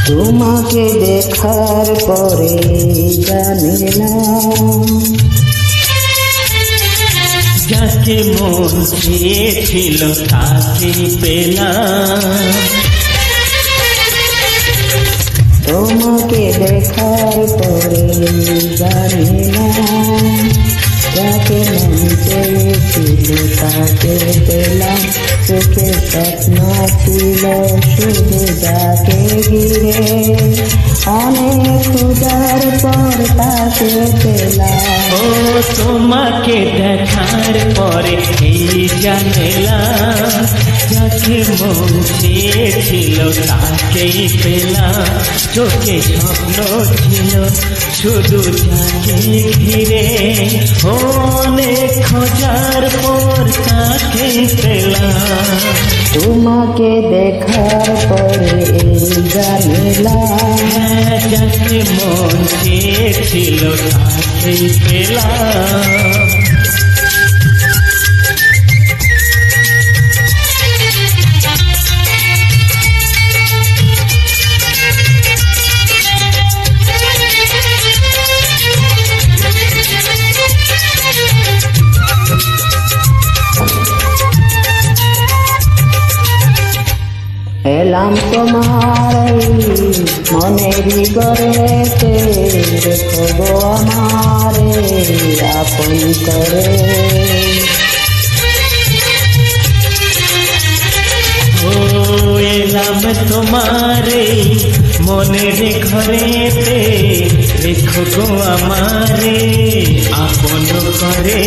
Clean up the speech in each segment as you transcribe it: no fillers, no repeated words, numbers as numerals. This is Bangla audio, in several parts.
তোমাকে দেখার পরে জানিলাম যাকে মন চেয়েছিল তাকে পেলাম। তোমাকে দেখার পরে জানিলাম যাকে মন চেয়েছিল তাকে পেলাম। চোখে স্বপ্ন ছিল শুধু যাকে ঘিরে, অনেক খোঁজার পর তাকে পেলাম। ও তোমাকে দেখার পরে এই জানলাম যাকে মন চেয়েছিল তাকেই পেলাম। চোখে স্বপ্ন ছিল শুধু যাকে ঘিরে, অনেক খোঁজার পর তাকে পেলাম। তোমাকে দেখার পরে এই জানলাম যাকে মন চেয়েছিল তাকেই পেলাম। এলাম তোমার মনেরই গড়েতে, রেখো গো আমারে আপন করে। ও এলাম তোমারে মনের ঘরেতে, রেখো গো আমারে আপন করে।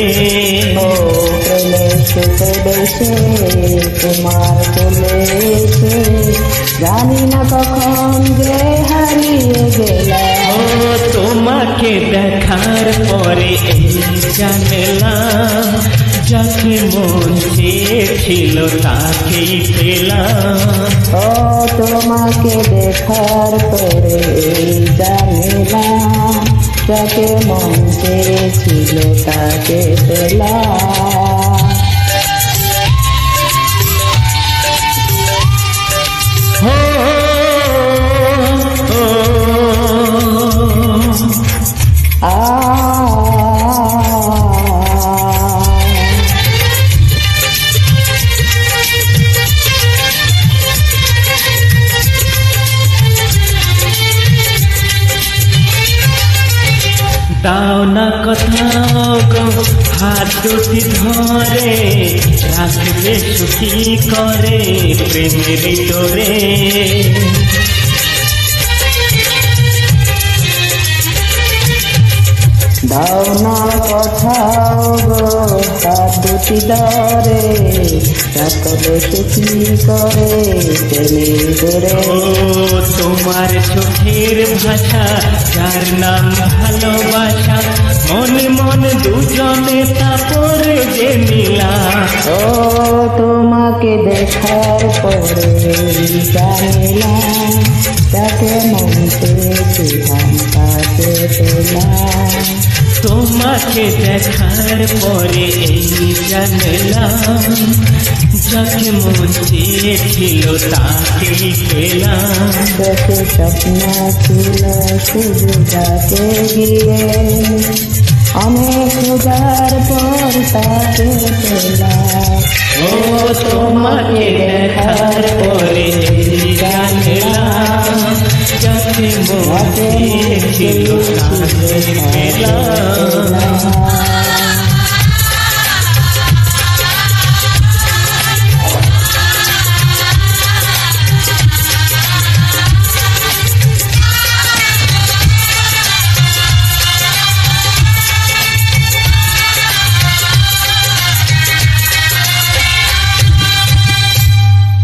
ও প্রেমে সুখে দেশে তোমার কোলে এসে, জানি না কখন যে হারিয়ে গেলাম। ও তোমাকে দেখার পরে এই জানলাম যাকে মন চেয়েছিল তাকেই পেলাম। ও তোমাকে দেখার পরে এই জানলাম যাকে মন চেয়েছিল তাকে পেলাম। দাও না কোথাও গো হাত দুটি ধরে, রাখবে সুখী করে প্রেমের তোরে। দাও না কোথাও গো হাত দুটি ধরে, রাখবে সুখী করে প্রেমের তোরে। ও তোমার চোখের ভাষা যার নাম ভালোবাসা, মনে মনে দুজনে তারপরে যে মিলা। ও তোমাকে দেখার পরে জানলাম যাকে মন চেয়েছিলাম তাকে পেলাম। তোমাকে দেখার পরে এই জানলাম যাকে মন চেয়েছিল তাকেই পেলাম। চোখে স্বপ্ন ছিল শুধু যাকে ঘিরে, অনেক খোঁজার পর তাকে পেলাম। ও তোমাকে দেখার পরে এই জানলাম যাকে মন চেয়েছিল তাকে পেলাম।